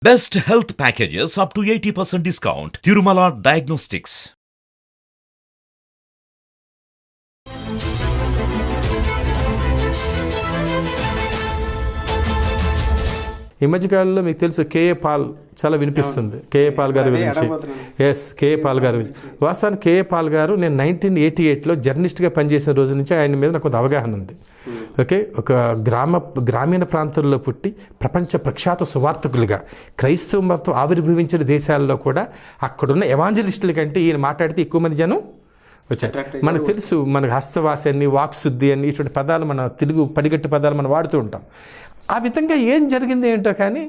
Best health packages up to 80% discount. Tirumala Diagnostics. ఈ మధ్యకాలంలో మీకు తెలుసు కేఏ పాల్ చాలా వినిపిస్తుంది. కేఏ పాల్ గారి గురించి. కేఏ పాల్ గారి గురించి. వాస్తవానికి కేఏ పాల్ గారు నేను 1988లో జర్నలిస్ట్గా పనిచేసిన రోజు నుంచి ఆయన మీద నాకు కొంత అవగాహన ఉంది. ఓకే, ఒక గ్రామీణ ప్రాంతాల్లో పుట్టి ప్రపంచ ప్రఖ్యాత సువార్తకులుగా క్రైస్తవ మతం ఆవిర్భవించిన దేశాల్లో కూడా అక్కడున్న ఎవాంజలిస్టుల కంటే ఈయన మాట్లాడితే ఎక్కువ మంది జనం వచ్చారు. మనకు తెలుసు, మనకు హస్తవాసి అని, వాక్శుద్ధి అని, ఇటువంటి పదాలు మన తెలుగు పడిగట్టు పదాలు మనం వాడుతూ ఉంటాం. ఆ విధంగా ఏం జరిగింది ఏంటో కానీ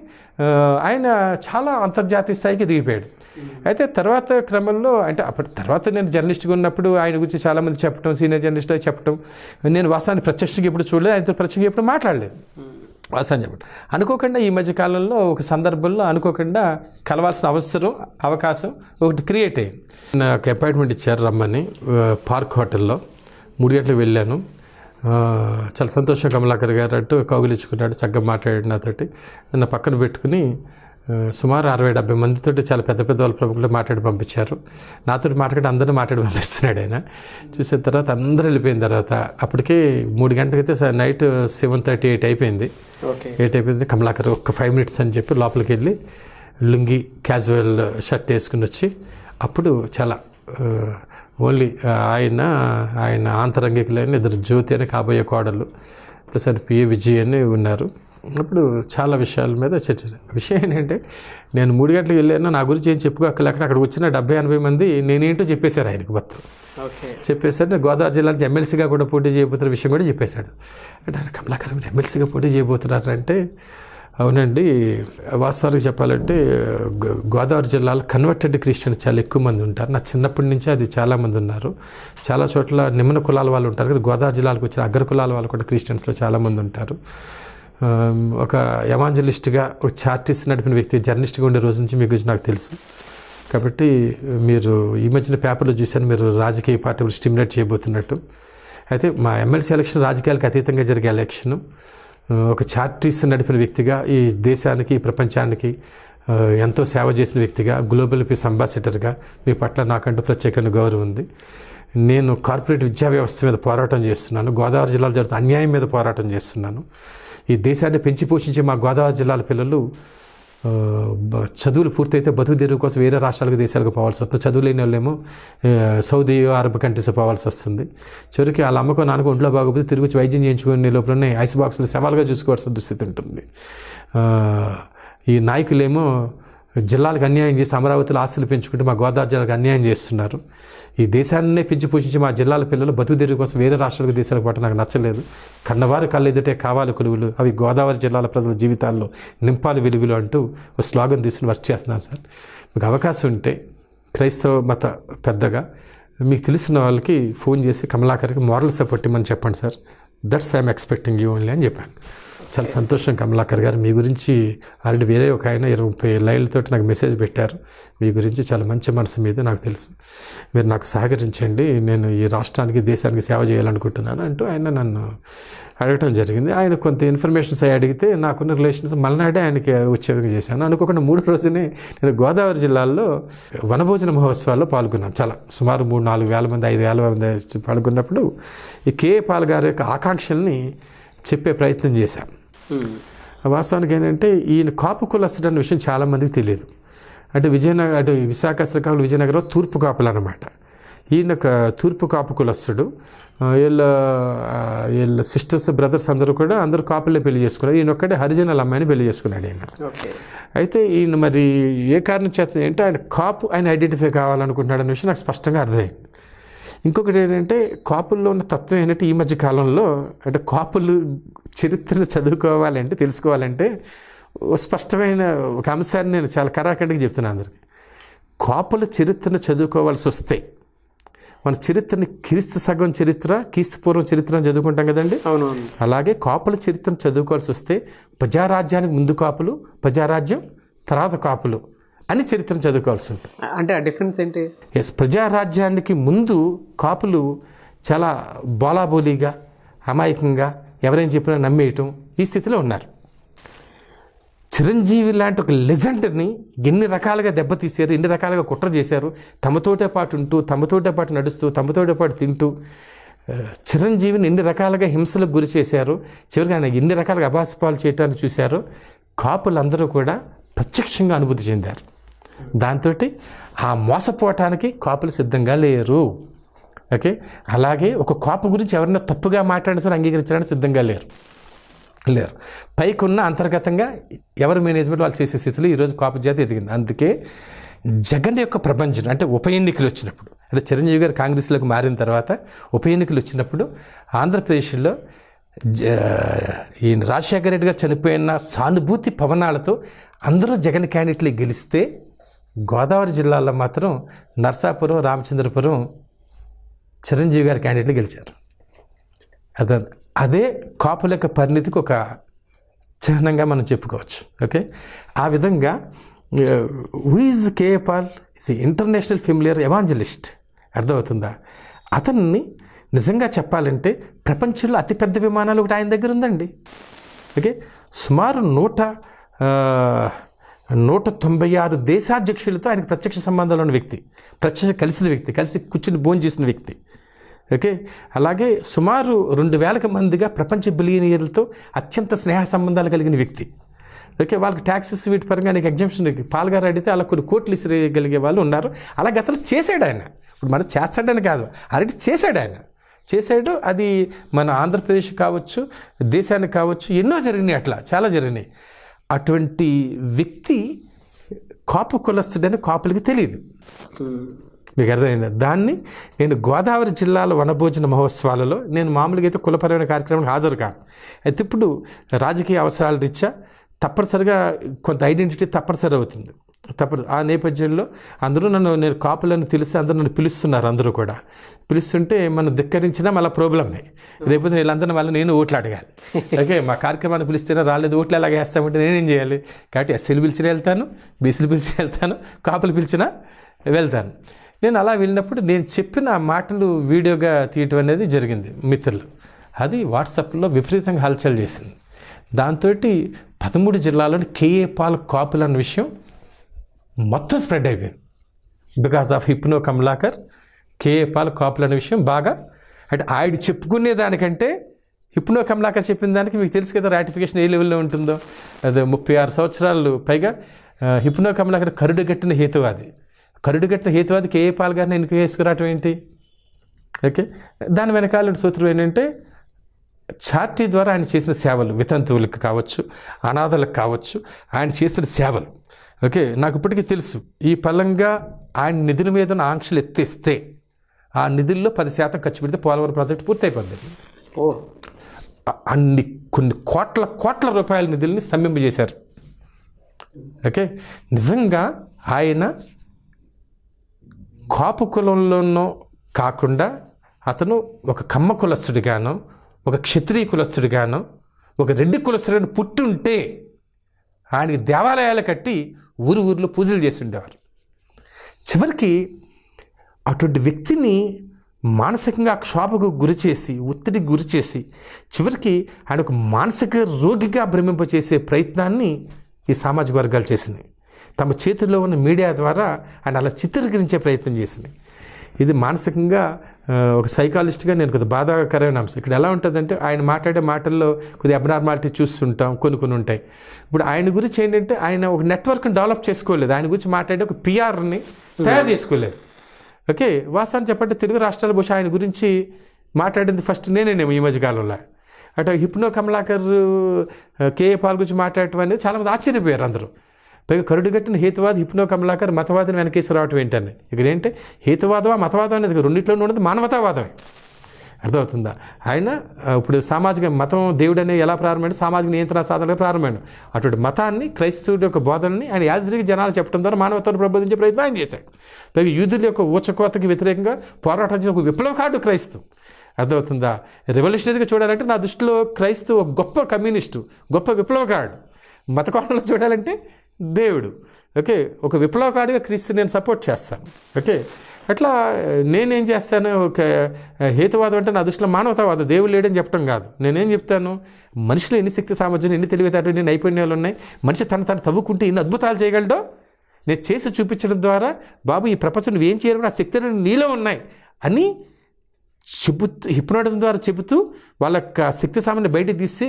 ఆయన చాలా అంతర్జాతీయ స్థాయికి దిగిపోయాడు. అయితే తర్వాత క్రమంలో అంటే అప్పటి తర్వాత నేను జర్నలిస్ట్గా ఉన్నప్పుడు ఆయన గురించి చాలామంది చెప్పడం, సీనియర్ జర్నలిస్ట్ చెప్పడం, నేను వాసాన్ని ప్రత్యక్షంగా ఎప్పుడు చూడలేదు, ఆయనతో ప్రత్యక్షంగా ఎప్పుడు మాట్లాడలేదు. వాసాన్ని చెప్పడం అనుకోకుండా ఈ మధ్య కాలంలో ఒక సందర్భంలో అనుకోకుండా కలవాల్సిన అవకాశం ఒకటి క్రియేట్ అయింది. నాకు అపాయింట్మెంట్ ఇచ్చారు రమ్మని పార్క్ హోటల్లో. 3 గంటలకు వెళ్ళాను. చాలా సంతోషం కమలాకర్ గారు అంటూ కౌగిలించుకున్నాడు, చక్కగా మాట్లాడాడు నాతోటి. నన్ను పక్కన పెట్టుకుని సుమారు 60-70 మందితో చాలా పెద్ద పెద్ద వాళ్ళ ప్రముఖులు మాట్లాడి పంపించారు. నాతో మాట్లాడి అందరినీ మాట్లాడి పంపిస్తున్నాడు ఆయన. చూసిన తర్వాత అందరూ వెళ్ళిపోయిన తర్వాత అప్పటికే 3 గంటలకైతే నైట్ 7:30, 8 అయిపోయింది. 8 అయిపోయింది. కమలాకర్ ఒక 5 minutes అని చెప్పి లోపలికి వెళ్ళి లుంగి క్యాజువల్ షర్ట్ వేసుకుని వచ్చి అప్పుడు చాలా ఓన్లీ ఆయన ఆంతరంగికులైన 2 జ్యోతి అని కాబోయే కోడలు ప్లస్ ఆయన పిఏ విజయ్ అని ఉన్నారు. అప్పుడు చాలా విషయాల మీద చర్చ. విషయం ఏంటంటే నేను 3 గంటలకు వెళ్ళాను, నా గురించి ఏం చెప్పుకోలేక అక్కడ వచ్చిన 70-80 మంది నేనేంటో చెప్పేశారు ఆయనకు మొత్తం. చెప్పేశారు. నేను గోదావరి జిల్లా నుంచి ఎమ్మెల్సీగా కూడా పోటీ చేయబోతున్న విషయం కూడా చెప్పేశాడు. అంటే ఆయన కమలాకర్ ఎమ్మెల్సీగా పోటీ చేయబోతున్నారంటే అవునండి, వాస్తవానికి చెప్పాలంటే గోదావరి జిల్లాలో కన్వర్టెడ్ క్రిస్టియన్స్ చాలా ఎక్కువ మంది ఉంటారు. నా చిన్నప్పటి నుంచి అది చాలామంది ఉన్నారు. చాలా చోట్ల నిమ్న కులాల వాళ్ళు ఉంటారు కదా, గోదావరి జిల్లాలకు వచ్చిన అగ్ర కులాల వాళ్ళు కూడా క్రిస్టియన్స్లో చాలామంది ఉంటారు. ఒక ఎవాంజలిస్ట్గా ఒక చార్టీస్ నడిపిన వ్యక్తి జర్నలిస్ట్గా ఉండే రోజు నుంచి మీ గురించి నాకు తెలుసు. కాబట్టి మీరు ఈ మధ్యన పేపర్లో చూశాను, మీరు రాజకీయ పార్టీలు స్టిమ్యులేట్ చేయబోతున్నట్టు. అయితే మా ఎమ్మెల్సీ ఎలక్షన్ రాజకీయాలకు అతీతంగా జరిగే ఎలక్షను. ఒక చార్టీస్ నడిపిన వ్యక్తిగా ఈ దేశానికి, ఈ ప్రపంచానికి ఎంతో సేవ చేసిన వ్యక్తిగా, గ్లోబల్ పీస్ అంబాసిడర్గా మీ పట్ల నాకంటూ ప్రత్యేకమైన గౌరవం ఉంది. నేను కార్పొరేట్ విద్యా వ్యవస్థ మీద పోరాటం చేస్తున్నాను. గోదావరి జిల్లాలో జరుగుతున్న అన్యాయం మీద పోరాటం చేస్తున్నాను. ఈ దేశాన్ని పెంచి పోషించే మా గోదావరి జిల్లాల పిల్లలు చదువులు పూర్తయితే బతుకు తెరువు కోసం వేరే రాష్ట్రాలకు, దేశాలకు పోవాల్సి వస్తుంది. చదువు లేని వాళ్ళేమో సౌదీ అరబ్ కంట్రీస్ పోవాల్సి వస్తుంది. చివరికి వాళ్ళ అమ్మకం నాన్నకు ఒంట్లో బాగోపోతే తిరిగి వచ్చి వైద్యం చేయించుకునే లోపలనే ఐస్ బాక్సులు సవాలుగా చూసుకోవాల్సిన దుస్థితి ఉంటుంది. ఈ నాయకులేమో జిల్లాలకు అన్యాయం చేసి అమరావతిలో ఆస్తులు పెంచుకుంటే మా గోదావరి జిల్లాకు అన్యాయం చేస్తున్నారు. ఈ దేశాన్నే పెంచి పోషించి మా జిల్లాల పిల్లలు బతుకు తెరువు కోసం వేరే రాష్ట్రాలకు, దేశాలకు పోవడం నాకు నచ్చలేదు. కన్నవారు కళ్ళెదుటే కావాలి కొలువులు, అవి గోదావరి జిల్లాల ప్రజల జీవితాల్లో నింపాలి వెలుగులు అంటూ ఒక స్లోగన్ తీసుకుని వర్క్ చేస్తున్నాను సార్. మీకు అవకాశం ఉంటే క్రైస్తవ మత పెద్దగా మీకు తెలిసిన వాళ్ళకి ఫోన్ చేసి కమలాకర్కి మోరల్ సపోర్ట్ ఇవ్వమని చెప్పండి sir. That's I'm expecting you only అని చెప్పాను. చాలా సంతోషం కమలాకర్ గారు. మీ గురించి ఆల్రెడీ వేరే ఒక ఆయన 20-30 లైన్లతో నాకు మెసేజ్ పెట్టారు. మీ గురించి చాలా మంచి మనసు మీద నాకు తెలుసు. మీరు నాకు సహకరించండి, నేను ఈ రాష్ట్రానికి, దేశానికి సేవ చేయాలనుకుంటున్నాను అంటూ ఆయన నన్ను అడగటం జరిగింది. ఆయన కొంత ఇన్ఫర్మేషన్స్ అడిగితే నాకున్న రిలేషన్స్ మలనాడే ఆయనకి వచ్చే విధంగా చేశాను. అనుకోకుండా 3 రోజునే నేను గోదావరి జిల్లాలో వనభోజన మహోత్సవాల్లో పాల్గొన్నాను. చాలా సుమారు 3-4 వేల మంది, 5 వేల మంది పాల్గొన్నప్పుడు ఈ కేఏ పాల్ గారి యొక్క ఆకాంక్షల్ని చెప్పే ప్రయత్నం చేశాను. వాస్తవానికి ఏంటంటే ఈయన కాపు కులస్తుడు అన్న విషయం చాలామందికి తెలియదు. అంటే విశాఖ, శ్రీకాకుళం, విజయనగరం తూర్పు కాపులు అనమాట. ఈయన ఒక తూర్పు కాపు కులస్తుడు. వీళ్ళ సిస్టర్స్, బ్రదర్స్ అందరూ కాపులే పెళ్లి చేసుకున్నారు. ఈయన ఒక్కడే హరిజనుల అమ్మాయిని పెళ్లి చేసుకున్నాడు ఆయన. అయితే ఈయన మరి ఏ కారణం చేత అంటే ఆయన ఐడెంటిఫై కావాలనుకుంటున్నాడు అనే విషయం నాకు స్పష్టంగా అర్థమైంది. ఇంకొకటి ఏంటంటే కాపుల్లో ఉన్న తత్వం ఏంటంటే ఈ మధ్య కాలంలో అంటే కాపులు చరిత్రను చదువుకోవాలంటే, తెలుసుకోవాలంటే స్పష్టమైన ఒక అంశాన్ని నేను చాలా కరాఖండిగా చెప్తున్నాను అందరికీ. కాపుల చరిత్రను చదువుకోవాల్సి వస్తే మన చరిత్రని క్రీస్తు సగం చరిత్ర, క్రీస్తు పూర్వం చరిత్ర అని చదువుకుంటాం కదండి. అవునవును. అలాగే కాపుల చరిత్రను చదువుకోవాల్సి వస్తే ప్రజారాజ్యానికి ముందు కాపులు, ప్రజారాజ్యం తర్వాత కాపులు అని చరిత్రను చదువుకోవాల్సి ఉంటుంది. అంటే ఆ డిఫరెన్స్ ఏంటి? ప్రజారాజ్యానికి ముందు కాపులు చాలా బోలాబోలీగా, అమాయకంగా, ఎవరైనా చెప్పినా నమ్మేయటం ఈ స్థితిలో ఉన్నారు. చిరంజీవి లాంటి ఒక లెజెండ్ని ఎన్ని రకాలుగా దెబ్బతీశారు, ఎన్ని రకాలుగా కుట్ర చేశారు, తమతోటే పాటు ఉంటూ, తమతోటే పాటు నడుస్తూ, తమతోటే పాటు తింటూ చిరంజీవిని ఎన్ని రకాలుగా హింసలకు గురి చేశారు, చివరికి ఆయన ఎన్ని రకాలుగా అభాసపాలు చేయటాన్ని చూశారు. కాపులందరూ కూడా ప్రత్యక్షంగా అనుభూతి చెందారు. దాంతో ఆ మోసపోవటానికి కాపులు సిద్ధంగా లేరు. ఓకే, అలాగే ఒక కాపు గురించి ఎవరైనా తప్పుగా మాట్లాడినా సరే అంగీకరించడానికి సిద్ధంగా లేరు. పైకున్న అంతర్గతంగా ఎవరి మేనేజ్మెంట్ వాళ్ళు చేసే స్థితిలో ఈరోజు కాపు జాతి ఎదిగింది. అందుకే జగన్ యొక్క ప్రపంచం అంటే ఉప ఎన్నికలు వచ్చినప్పుడు, అంటే చిరంజీవి గారు కాంగ్రెస్లోకి మారిన తర్వాత ఉప ఎన్నికలు వచ్చినప్పుడు ఆంధ్రప్రదేశ్లో ఈయన రాజశేఖర రెడ్డి గారు చనిపోయిన సానుభూతి పవనాలతో అందరూ జగన్ క్యాండిడేట్లు గెలిస్తే గోదావరి జిల్లాలో మాత్రం నర్సాపురం, రామచంద్రపురం చిరంజీవి గారి క్యాండిడేట్లు గెలిచారు. అదే కాపుల యొక్క పరిణితికి ఒక చిహ్నంగా మనం చెప్పుకోవచ్చు. ఓకే, ఆ విధంగా who is KA Paul is international familiar evangelist. అర్థమవుతుందా? అతన్ని నిజంగా చెప్పాలంటే ప్రపంచంలో అతిపెద్ద విమానాలు ఒకటి ఆయన దగ్గర ఉందండి. ఓకే, సుమారు 196 దేశాధ్యక్షులతో ఆయనకు ప్రత్యక్ష సంబంధాలు ఉన్న వ్యక్తి, ప్రత్యక్ష కలిసిన వ్యక్తి, కలిసి కూర్చుని భోజనం చేసిన వ్యక్తి. ఓకే, అలాగే సుమారు 2000 మందిగా ప్రపంచ బిలియనీర్లతో అత్యంత స్నేహ సంబంధాలు కలిగిన వ్యక్తి. ఓకే, వాళ్ళకి ట్యాక్సెస్ వీటి పరంగా నీకు ఎగ్జామ్షన్ పాల్గారు అడిగితే అలా కొన్ని కోట్లు ఇసిరేయగలిగే వాళ్ళు ఉన్నారు. అలా గతంలో చేశాడు ఆయన. ఇప్పుడు మనం చేస్తాడని కాదు, ఆల్రెడీ చేశాడు ఆయన. అది మన ఆంధ్రప్రదేశ్ కావచ్చు, దేశానికి కావచ్చు, ఎన్నో జరిగినాయి, అట్లా చాలా జరిగినాయి. అటువంటి వ్యక్తి కాపు కులస్తుడని కాపులకి తెలియదు. మీకు అర్థమైంది? దాన్ని నేను గోదావరి జిల్లాలో వనభోజన మహోత్సవాలలో నేను మామూలుగా అయితే కులపరమైన కార్యక్రమానికి హాజరు కాను. అయితే ఇప్పుడు రాజకీయ అవసరాల రీత్యా తప్పనిసరిగా కొంత ఐడెంటిటీ తప్పనిసరి అవుతుంది. ఆ నేపథ్యంలో అందరూ నేను కాపులను తెలిసి అందరూ నన్ను పిలుస్తున్నారు. అందరూ కూడా పిలుస్తుంటే మనం ధిక్కరించినా మళ్ళీ ప్రాబ్లమే. రేపు వీళ్ళందరినీ మళ్ళీ నేను ఓట్లు అడగాలి. ఓకే, మా కార్యక్రమాన్ని పిలిస్తేనే రాలేదు, ఓట్లు ఎలాగ వేస్తామంటే నేనేం చేయాలి? కాబట్టి ఎస్సీలు పిలిచినా వెళ్తాను, బీసీలు పిలిచినా వెళ్తాను, కాపులు పిలిచినా వెళ్తాను. నేను అలా వెళ్ళినప్పుడు నేను చెప్పిన మాటలు వీడియోగా తీయటం అనేది జరిగింది మిత్రులు. అది వాట్సాప్లో విపరీతంగా హల్చల్ చేసింది. దాంతో 13 జిల్లాలోని కేఏ పాల్ కాపులు అన్న విషయం మొత్తం స్ప్రెడ్ అయిపోయింది. Because of hypno Kamalakar KA Paul కాపులు అనే విషయం బాగా, అంటే ఆయన చెప్పుకునే దానికంటే హిప్నో కమలాకర్ చెప్పిన దానికి మీకు తెలుసు కదా రాటిఫికేషన్ ఏ లెవెల్లో ఉంటుందో. అది 36 సంవత్సరాలు పైగా హిప్నో కమలాకర్ కరుడుగట్టిన హేతువాది కేఏ పాల్ గారిని ఎన్నిక వేసుకురావటం ఏంటి? ఓకే, దాని వెనకాల సూత్రం ఏంటంటే చార్టీ ద్వారా ఆయన చేసిన సేవలు, వితంతువులకు కావచ్చు, అనాథలకు కావచ్చు, ఆయన చేసిన సేవలు. ఓకే, నాకు ఇప్పటికీ తెలుసు ఈ పలంగా ఆయన నిధుల మీద ఉన్న ఆంక్షలు ఎత్తేస్తే ఆ నిధుల్లో 10% ఖర్చు పెడితే పోలవరం ప్రాజెక్టు పూర్తయిపోద్ది. అన్ని కొన్ని కోట్ల రూపాయల నిధుల్ని స్తంభింపజేశారు. ఓకే, నిజంగా ఆయన కాపు కులంలోనో కాకుండా అతను ఒక కమ్మ కులస్తుడిగానో, ఒక క్షత్రియ కులస్తుడిగానో, ఒక రెడ్డి కులస్తుడిగాను పుట్టుంటే ఆయనకి దేవాలయాలు కట్టి ఊర్లో పూజలు చేసి ఉండేవారు. చివరికి అటువంటి వ్యక్తిని మానసికంగా క్షోభకు గురిచేసి, ఒత్తిడికి గురిచేసి, చివరికి ఆయన ఒక మానసిక రోగిగా భ్రమింపచేసే ప్రయత్నాన్ని ఈ సామాజిక వర్గాలు చేసింది. తమ చేతుల్లో ఉన్న మీడియా ద్వారా ఆయన అలా చిత్రీకరించే ప్రయత్నం చేసింది. ఇది మానసికంగా ఒక సైకాలజిస్ట్గా నేను కొద్దిగా బాధాకరమైన అంశం. ఇక్కడ ఎలా ఉంటుందంటే ఆయన మాట్లాడే మాటల్లో కొద్దిగా అబ్నార్మాలిటీ చూస్తుంటాం, కొన్ని ఉంటాయి. ఇప్పుడు ఆయన గురించి ఏంటంటే ఆయన ఒక నెట్వర్క్ని డెవలప్ చేసుకోలేదు, ఆయన గురించి మాట్లాడే ఒక పిఆర్ని తయారు చేసుకోలేదు. ఓకే, వాస్తవాన్ని చెప్పంటే తెలుగు రాష్ట్రాల బహుశా ఆయన గురించి మాట్లాడింది ఫస్ట్ నేనేమో ఈ మధ్యకాలంలో. అటు హిప్నో కమలాకర్ కేఏ పాల్ గురించి మాట్లాడటం అనేది చాలామంది ఆశ్చర్యపోయారు అందరూ. పైగా కరుడుగట్టిన హేతువాది హిప్నో కమలాకర్ మతవాదిని వెనకేసి రావటం ఏంటని. ఇక్కడ ఏంటంటే హేతువాదమా మతవాదం అనేది రెండిట్లోనే ఉన్నది మానవతావాదమే. అర్థమవుతుందా? ఆయన ఇప్పుడు సామాజిక మతం దేవుడనే ఎలా ప్రారంభమైంది, సామాజిక నియంత్రణ సాధనగా ప్రారంభమైంది. అటువంటి మతాన్ని, క్రైస్తవుడి యొక్క బోధనని ఆయన యాజరికి జనాలు చెప్పడం ద్వారా మానవత్వాన్ని ప్రబోధించే ప్రయత్నం ఆయన చేశాడు. పైగా యూదుల యొక్క ఊచకోతకి వ్యతిరేకంగా పోరాటం చేసిన ఒక విప్లవకారుడు క్రైస్తవు. అర్థమవుతుందా? రెవల్యూషనరీగా చూడాలంటే నా దృష్టిలో క్రైస్తవు ఒక గొప్ప కమ్యూనిస్టు, గొప్ప విప్లవకారుడు. మత కోణంలో చూడాలంటే దేవుడు. ఓకే, ఒక విప్లవకాడిగా క్రీస్తు నేను సపోర్ట్ చేస్తాను. ఓకే, అట్లా నేనేం చేస్తాను, ఒక హేతువాదం అంటే నా దృష్టిలో మానవతావాదం, దేవుడు లేడని చెప్పడం కాదు. నేనేం చెప్తాను, మనిషిలో ఎన్ని శక్తి సామర్థ్యం, ఎన్ని తెలివితేటలు, ఎన్ని నైపుణ్యాలు ఉన్నాయి, మనిషి తను తవ్వుకుంటే ఎన్ని అద్భుతాలు చేయగలడో నేను చేసి చూపించడం ద్వారా, బాబు ఈ ప్రపంచం నువ్వేం చేయాలి, ఆ శక్తులు నీలో ఉన్నాయి అని హిప్నోటిజం ద్వారా చెబుతూ వాళ్ళ శక్తి సామాన్ని బయటకు తీసి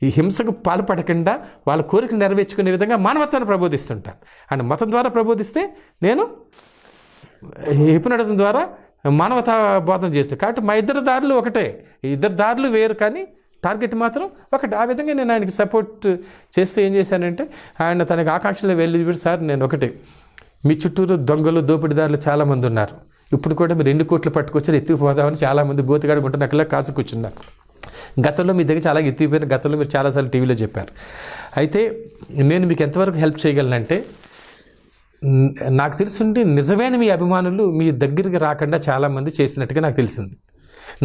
ఈ హింసకు పాల్పడకుండా వాళ్ళ కోరికలు నెరవేర్చుకునే విధంగా మానవత్వాన్ని ప్రబోధిస్తుంటాను. అండ్ మతం ద్వారా ప్రబోధిస్తే నేను హిప్నోటిజం ద్వారా మానవతా బోధన చేస్తాను. కాబట్టి మా ఇద్దరు దారులు ఒకటే, ఇద్దరు దారులు వేరు కానీ టార్గెట్ మాత్రం ఒకటి. ఆ విధంగా నేను ఆయనకి సపోర్ట్ చేస్తూ ఏం చేశానంటే, ఆయన తనకి ఆకాంక్షలో వెళ్ళి, సార్ నేను ఒకటే, మీ చుట్టూరు దొంగలు దోపిడీదారులు చాలామంది ఉన్నారు, ఇప్పుడు కూడా మీరు 2 కోట్లు పట్టుకొచ్చారు, ఎత్తుకుపోదామని చాలామంది గోతిగాడు గుంటను అక్కడ కాసు కూర్చున్నారు. గతంలో మీ దగ్గర చాలా ఎత్తిపోయిన, గతంలో మీరు చాలాసార్లు టీవీలో చెప్పారు. అయితే నేను మీకు ఎంతవరకు హెల్ప్ చేయగలనంటే, నాకు తెలుసుండి నిజమైన మీ అభిమానులు మీ దగ్గరికి రాకుండా చాలామంది చేసినట్టుగా నాకు తెలిసింది.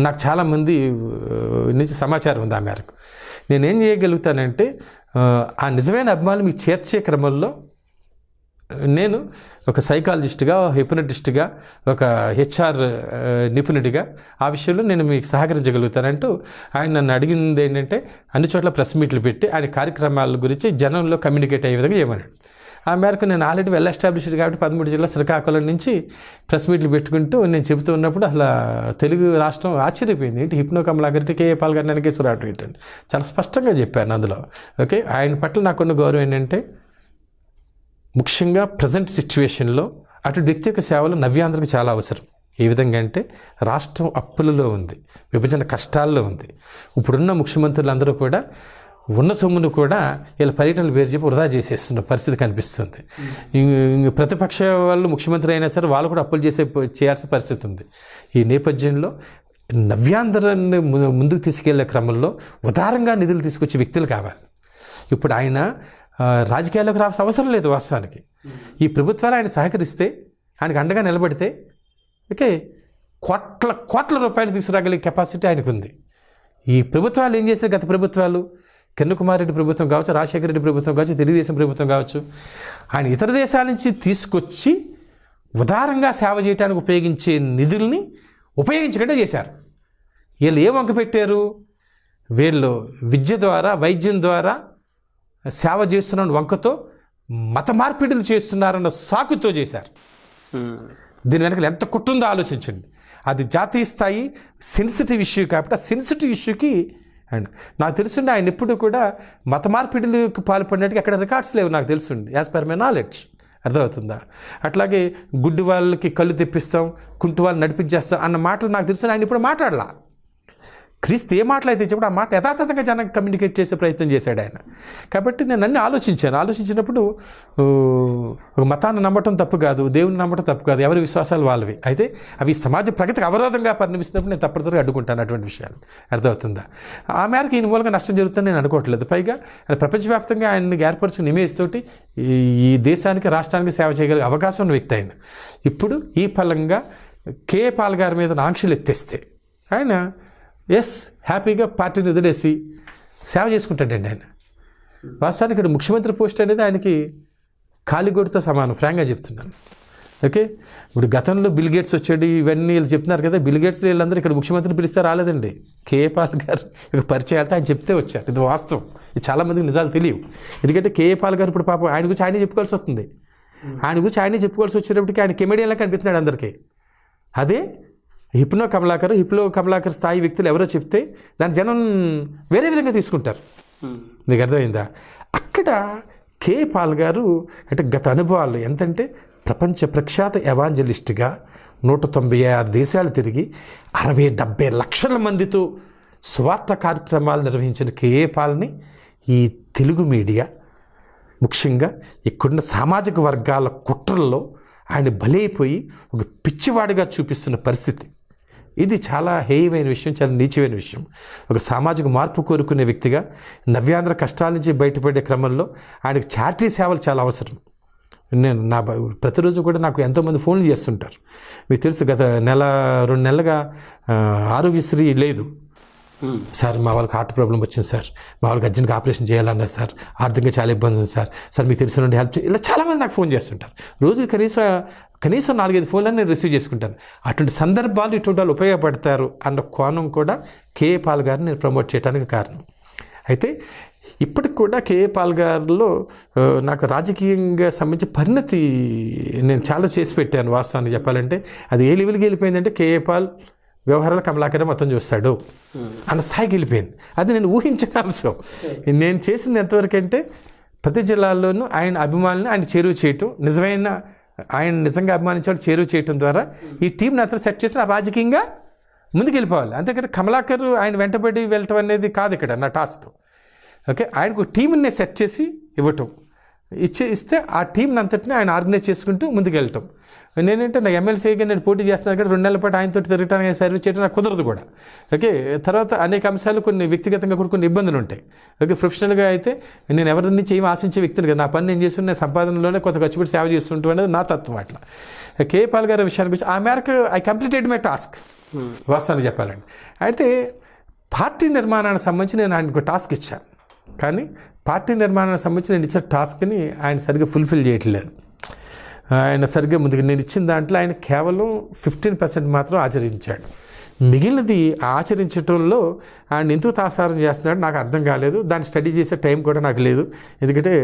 నాకు చాలామంది నుంచి సమాచారం ఉంది. ఆ మేరకు నేనేం చేయగలుగుతానంటే, ఆ నిజమైన అభిమానులు మీకు చేర్చే క్రమంలో నేను ఒక సైకాలజిస్ట్గా, హిప్నటిస్ట్గా, ఒక హెచ్ఆర్ నిపుణుడిగా ఆ విషయంలో నేను మీకు సహకరించగలుగుతానంటూ ఆయన నన్ను అడిగింది ఏంటంటే, అన్ని చోట్ల ప్రెస్ మీట్లు పెట్టి ఆయన కార్యక్రమాల గురించి జనంలో కమ్యూనికేట్ అయ్యే విధంగా చేయమన్నాడు. ఆ మేరకు నేను ఆల్రెడీ వెల్ ఎస్టాబ్లిష్డ్ కాబట్టి 13 జిల్లా శ్రీకాకుళం నుంచి ప్రెస్ మీట్లు పెట్టుకుంటూ నేను చెబుతూ ఉన్నప్పుడు అసలు తెలుగు రాష్ట్రం ఆశ్చర్యపోయింది. ఏంటి హిప్నో కమలాకర్ కేఏ పాల్ గారు వెనకేశ్వరరావు ఏంటంటే చాలా స్పష్టంగా చెప్పాను అందులో. ఓకే, ఆయన పట్ల నాకున్న గౌరవం ఏంటంటే, ముఖ్యంగా ప్రజెంట్ సిచ్యువేషన్లో అటు వ్యక్తి యొక్క సేవలు నవ్యాంధ్రకి చాలా అవసరం. ఏ విధంగా అంటే, రాష్ట్రం అప్పులలో ఉంది, విభజన కష్టాల్లో ఉంది. ఇప్పుడున్న ముఖ్యమంత్రులందరూ కూడా ఉన్న సొమ్మును కూడా వీళ్ళ పర్యటనలు పేరు చెప్పి వృధా చేసేస్తున్న పరిస్థితి కనిపిస్తుంది. ప్రతిపక్ష వాళ్ళు ముఖ్యమంత్రి అయినా సరే వాళ్ళు కూడా అప్పులు చేయాల్సిన పరిస్థితి ఉంది. ఈ నేపథ్యంలో నవ్యాంధ్రాన్ని ముందుకు తీసుకెళ్లే క్రమంలో ఉదారంగా నిధులు తీసుకొచ్చే వ్యక్తులు కావాలి. ఇప్పుడు ఆయన రాజకీయాల్లోకి రావాల్సిన అవసరం లేదు. వాస్తవానికి ఈ ప్రభుత్వాలు ఆయన సహకరిస్తే, ఆయనకు అండగా నిలబడితే, ఓకే, కోట్ల రూపాయలు తీసుకురాగలిగే కెపాసిటీ ఆయనకు ఉంది. ఈ ప్రభుత్వాలు ఏం చేశారు, గత ప్రభుత్వాలు, కిరణ్ కుమార్ రెడ్డి ప్రభుత్వం కావచ్చు, రాజశేఖర రెడ్డి ప్రభుత్వం కావచ్చు, తెలుగుదేశం ప్రభుత్వం కావచ్చు, ఆయన ఇతర దేశాల నుంచి తీసుకొచ్చి ఉదారంగా సేవ చేయడానికి ఉపయోగించే నిధుల్ని ఉపయోగించకుండా చేశారు. వీళ్ళు ఏ వంక పెట్టారు, వీళ్ళు విద్య ద్వారా, వైద్యం ద్వారా సేవ చేస్తున్న వంకతో మత మార్పిడులు చేస్తున్నారన్న సాకుతో చేశారు. దీని వెనక ఎంత కుట్టుందో ఆలోచించండి. అది జాతీయ స్థాయి సెన్సిటివ్ ఇష్యూ కాబట్టి ఆ సెన్సిటివ్ ఇష్యూకి అండ్ నాకు తెలుసుండి ఆయన ఎప్పుడు కూడా మత మార్పిడులకు పాల్పడినట్టుగా ఎక్కడ రికార్డ్స్ లేవు నాకు తెలుసుండి, యాజ్ పర్ మై నాలెడ్జ్. అర్థమవుతుందా? అట్లాగే గుడ్డి వాళ్ళకి కళ్ళు తెప్పిస్తాం, కుంటు వాళ్ళని నడిపించేస్తాం అన్న మాటలు నాకు తెలుసు ఆయన ఇప్పుడు మాట్లాడలా. క్రీస్తు ఏ మాటలు అయితే చెప్పి ఆ మాట యథాతథంగా జనానికి కమ్యూనికేట్ చేసే ప్రయత్నం చేశాడు ఆయన. కాబట్టి నేను అన్నీ ఆలోచించినప్పుడు ఒక మతాన్ని నమ్మటం తప్పు కాదు, దేవుని నమ్మటం తప్పు కాదు, ఎవరి విశ్వాసాలు వాళ్ళవి. అయితే అవి సమాజ ప్రగతికి అవరోధంగా పరిణమిస్తున్నప్పుడు నేను తప్పనిసరిగా అడ్డుకుంటాను అటువంటి విషయాలు. అర్థమవుతుందా? ఆ మేరకు ఈ మూలంగా నష్టం జరుగుతుందని నేను అనుకోవట్లేదు. పైగా ప్రపంచవ్యాప్తంగా ఆయన్ని ఏర్పరచుకున్న ఇమేజ్ తోటి ఈ దేశానికి, రాష్ట్రానికి సేవ చేయగలిగే అవకాశం ఉన్న వ్యక్తి ఆయన. ఇప్పుడు ఈ ఫలంగా కేఏ పాల్ గారి మీద ఆంక్షలు ఎత్తేస్తే ఆయన హ్యాపీగా పార్టీని వదిలేసి సేవ చేసుకుంటాడండి ఆయన. వాస్తవానికి ఇక్కడ ముఖ్యమంత్రి పోస్ట్ అనేది ఆయనకి కాలిగోడుతో సమానం, ఫ్రాంక్గా చెప్తున్నాను. ఓకే, ఇప్పుడు గతంలో బిల్ గేట్స్ వచ్చాడు, ఇవన్నీ వీళ్ళు చెప్తున్నారు కదా, బిల్ గేట్స్ వీళ్ళందరూ ఇక్కడ ముఖ్యమంత్రిని పిలిస్తే రాలేదండి. కేఏ పాల్ గారు ఇక్కడ పరిచయాలతో ఆయన చెప్తే వచ్చారు. ఇది వాస్తవం. ఇది చాలామందికి నిజాలు తెలియవు. ఎందుకంటే కేఏ పాల్ గారు ఇప్పుడు పాపం ఆయన గురించి ఆయనే చెప్పుకోవాల్సి వస్తుంది. ఆయన గురించి ఆయనే చెప్పుకోవాల్సి వచ్చేటప్పటికి ఆయన కెమెడియన్లా కనిపిస్తున్నాడు అందరికీ. అదే హిప్నో కమలాకర్ స్థాయి వ్యక్తులు ఎవరో చెప్తే దాని జనం వేరే విధంగా తీసుకుంటారు. మీకు అర్థమైందా? అక్కడ కేఏ పాల్ గారు అంటే గత అనుభవాలు ఎంతంటే, ప్రపంచ ప్రఖ్యాత ఎవాంజలిస్ట్గా 196 దేశాలు తిరిగి 60-70 లక్షల మందితో స్వార్థ కార్యక్రమాలు నిర్వహించిన కేఏ పాల్ని ఈ తెలుగు మీడియా, ముఖ్యంగా ఇక్కడున్న సామాజిక వర్గాల కుట్రల్లో ఆయన బలైపోయి ఒక పిచ్చివాడిగా చూపిస్తున్న పరిస్థితి. ఇది చాలా హేయమైన విషయం, చాలా నీచమైన విషయం. ఒక సామాజిక మార్పు కోరుకునే వ్యక్తిగా నవ్యాంధ్ర కష్టాల నుంచి బయటపడే క్రమంలో ఆయనకు చారిటీ సేవలు చాలా అవసరం. నేను ప్రతిరోజు కూడా నాకు ఎంతోమంది ఫోన్లు చేస్తుంటారు. మీకు తెలుసు, గత 1-2 నెలలుగా ఆరోగ్యశ్రీ లేదు. సార్ మా వాళ్ళకి హార్ట్ ప్రాబ్లం వచ్చింది సార్, మా వాళ్ళకి అర్జెంట్గా ఆపరేషన్ చేయాలన్నారు సార్, ఆర్థికంగా చాలా ఇబ్బంది ఉంది సార్, సార్ మీకు తెలిసిన నుండి హెల్ప్ ఇలా చాలామంది నాకు ఫోన్ చేస్తుంటారు. రోజు కనీసం 4-5 ఫోన్లను నేను రిసీవ్ చేసుకుంటాను. అటువంటి సందర్భాలు ఇటువంటి వాళ్ళు ఉపయోగపడతారు అన్న కోణం కూడా కేఏ పాల్ గారిని నేను ప్రమోట్ చేయడానికి కారణం. అయితే ఇప్పటికి కూడా కేఏ పాల్ గారిలో నాకు రాజకీయంగా సంబంధించి పరిణతి నేను చాలా చేసి పెట్టాను. వాస్తవాన్ని చెప్పాలంటే అది ఏ లెవెల్కి వెళ్ళిపోయిందంటే కేఏ పాల్ వ్యవహారాలు కమలాకర్ మొత్తం చూస్తాడు అన్న స్థాయికి వెళ్ళిపోయింది. అది నేను ఊహించిన అంశం. నేను చేసింది ఎంతవరకు అంటే ప్రతి జిల్లాల్లోనూ ఆయన అభిమానులను ఆయన చేరువ చేయటం, ఆయన నిజంగా అభిమానించాడు చేరువ చేయటం ద్వారా ఈ టీంని అతను సెట్ చేసి రాజకీయంగా ముందుకు వెళ్ళిపోవాలి. అంతేకాదు కమలాకర్ ఆయన వెంటబడి వెళ్ళటం అనేది కాదు ఇక్కడ నా టాస్క్. ఓకే, ఆయనకు టీంని సెట్ చేసి ఇవ్వటం, ఇస్తే ఆ టీంని అంతటిని ఆయన ఆర్గనైజ్ చేసుకుంటూ ముందుకు వెళ్ళటం. నేనంటే నా ఎమ్మెల్సీగా నేను పోటీ చేస్తున్నాను కానీ 2 నెలల పాటు ఆయనతో తిరగటానికి సర్వీస్ చేయడం నాకు కుదరదు కూడా. ఓకే, తర్వాత అనేక అంశాలు కొన్ని వ్యక్తిగతంగా కూడా కొన్ని ఇబ్బందులు ఉంటాయి. ఓకే, ప్రొఫెషనల్గా అయితే నేను ఎవరి నుంచి ఏమి ఆశించే వ్యక్తిని కదా, నా పని నేను చేస్తున్న సంపాదనలోనే కొంత ఖర్చు పెట్టి సేవ చేస్తుంటూ అనేది నా తత్వం. అట్లా కేఏ పాల్ గారి విషయానికి వచ్చి ఆ మేరకు ఐ కంప్లీటెడ్ మై టాస్క్ వాస్తవాన్ని చెప్పాలండి. అయితే పార్టీ నిర్మాణానికి సంబంధించి నేను ఆయనకు టాస్క్ ఇచ్చాను, కానీ పార్టీ నిర్మాణానికి సంబంధించి నేను ఇచ్చిన టాస్క్ని ఆయన సరిగ్గా ఫుల్ఫిల్ చేయట్లేదు. ఆయన సరిగ్గా ముందుకు నేను ఇచ్చిన దాంట్లో ఆయన కేవలం 15% మాత్రం ఆచరించాడు. మిగిలినది ఆచరించడంలో ఆయన ఎందుకు తాసారం చేస్తున్నాడు నాకు అర్థం కాలేదు. దాన్ని స్టడీ చేసే టైం కూడా నాకు లేదు. ఎందుకంటే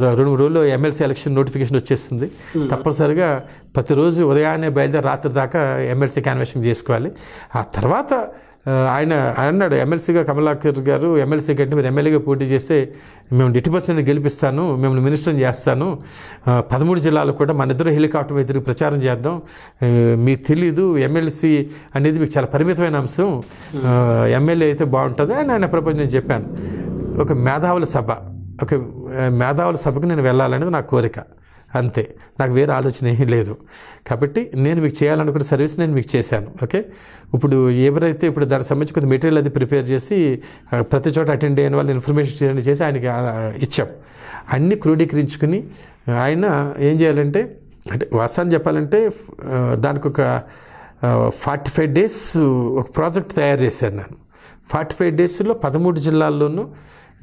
2-3 రోజుల్లో ఎమ్మెల్సీ ఎలక్షన్ నోటిఫికేషన్ వచ్చేస్తుంది. తప్పనిసరిగా ప్రతిరోజు ఉదయాన్నే బయలుదేరి రాత్రి దాకా ఎమ్మెల్సీ క్యాన్వాసింగ్ చేసుకోవాలి. ఆ తర్వాత ఆయన అన్నాడు ఎమ్మెల్సీగా కమలాకర్ గారు ఎమ్మెల్సీ కంటే మీరు ఎమ్మెల్యేగా పోటీ చేస్తే మేము 80% గెలిపిస్తాను, మిమ్మల్ని మినిస్టర్ని చేస్తాను, 13 జిల్లాలు కూడా మన ఇద్దరు హెలికాప్టర్ మీద తిరిగి ప్రచారం చేద్దాం, మీకు తెలీదు ఎమ్మెల్సీ అనేది మీకు చాలా పరిమితమైన అంశం, ఎమ్మెల్యే అయితే బాగుంటుంది అని ఆయన ప్రపంచం చెప్పాను. ఒక మేధావుల సభకు నేను వెళ్ళాలనేది నా కోరిక, అంతే. నాకు వేరే ఆలోచన ఏమీ లేదు. కాబట్టి నేను మీకు చేయాలనుకున్న సర్వీస్ నేను మీకు చేశాను. ఓకే, ఇప్పుడు ఎవరైతే ఇప్పుడు దానికి సంబంధించి కొంత మెటీరియల్ అది ప్రిపేర్ చేసి ప్రతి చోట అటెండ్ అయిన వాళ్ళు ఇన్ఫర్మేషన్ చేసి ఆయనకి ఇచ్చాం. అన్నీ క్రోడీకరించుకుని ఆయన ఏం చేయాలంటే అంటే వాస్తవాన్ని చెప్పాలంటే దానికి ఒక 45 days ఒక ప్రాజెక్ట్ తయారు చేశాను నేను. 45 daysలో 13 జిల్లాల్లోనూ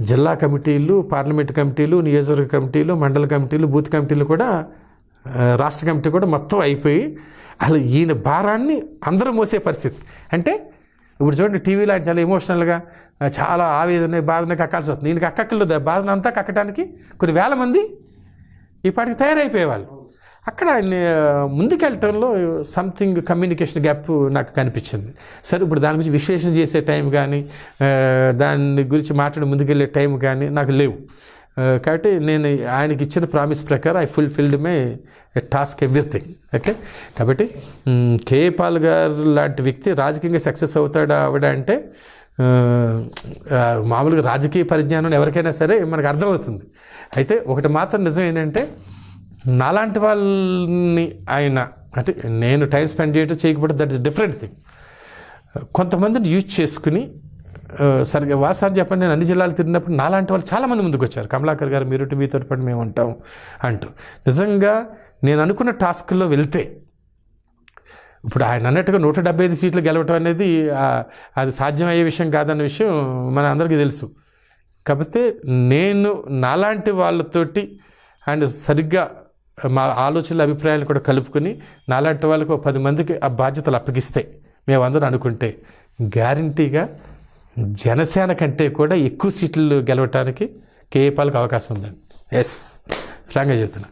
జిల్లా కమిటీలు, పార్లమెంట్ కమిటీలు, నియోజకవర్గ కమిటీలు, మండల కమిటీలు, బూత్ కమిటీలు కూడా, రాష్ట్ర కమిటీ కూడా మొత్తం అయిపోయి అసలు ఈయన భారాన్ని అందరూ మోసే పరిస్థితి. అంటే ఇప్పుడు చూడండి టీవీలో ఆయన చాలా ఎమోషనల్గా చాలా ఆవేదన బాధన కక్కాల్సి వస్తుంది. ఈయనకి అక్కక్కర్లేదు, బాధన అంతా కక్కడానికి కొన్ని వేల మంది ఈ పాటికి తయారైపోయేవాళ్ళు. అక్కడ ఆయన ముందుకెళ్ళటంలో సంథింగ్ కమ్యూనికేషన్ గ్యాప్ నాకు కనిపించింది. సరే ఇప్పుడు దాని గురించి విశ్లేషణ చేసే టైం కానీ దాని గురించి మాట్లాడి ముందుకెళ్ళే టైం కానీ నాకు లేవు. కాబట్టి నేను ఆయనకి ఇచ్చిన ప్రామిస్ ప్రకారం I fulfilled my task everything. Okay, కాబట్టి కేఏ పాల్ గారు లాంటి వ్యక్తి రాజకీయంగా సక్సెస్ అవుతాడా ఆవిడ అంటే మామూలుగా రాజకీయ పరిజ్ఞానం ఎవరికైనా సరే మనకు అర్థమవుతుంది. అయితే ఒకటి మాత్రం నిజం ఏంటంటే నాలాంటి వాళ్ళని ఆయన అంటే నేను టైం స్పెండ్ చేయడం చేయకపోతే దట్ ఇస్ డిఫరెంట్ థింగ్. కొంతమందిని యూజ్ చేసుకుని సరిగ్గా వాస్తవాన్ని చెప్పండి నేను అన్ని జిల్లాలు తిరిగినప్పుడు నాలాంటి వాళ్ళు చాలామంది ముందుకు వచ్చారు. కమలాకర్ గారు మీరుంటే మీతో పాటు మేము ఉంటాం అంటూ. నిజంగా నేను అనుకున్న టాస్క్లో వెళ్తే ఇప్పుడు ఆయన అన్నట్టుగా 175 సీట్లు గెలవటం అనేది అది సాధ్యమయ్యే విషయం కాదన్న విషయం మన అందరికీ తెలుసు. కాకపోతే నేను నాలాంటి వాళ్ళతోటి అండ్ సరిగ్గా మా ఆలోచనల అభిప్రాయాలు కూడా కలుపుకొని నాలాంటి వాళ్ళకు 10 మందికి ఆ బాధ్యతలు అప్పగిస్తే మేమందరం అనుకుంటే గ్యారంటీగా జనసేన కంటే కూడా ఎక్కువ సీట్లు గెలవటానికి కేఏ పాల్కి అవకాశం ఉందండి. ఎస్, ఫ్రాంక్గా చెప్తున్నా.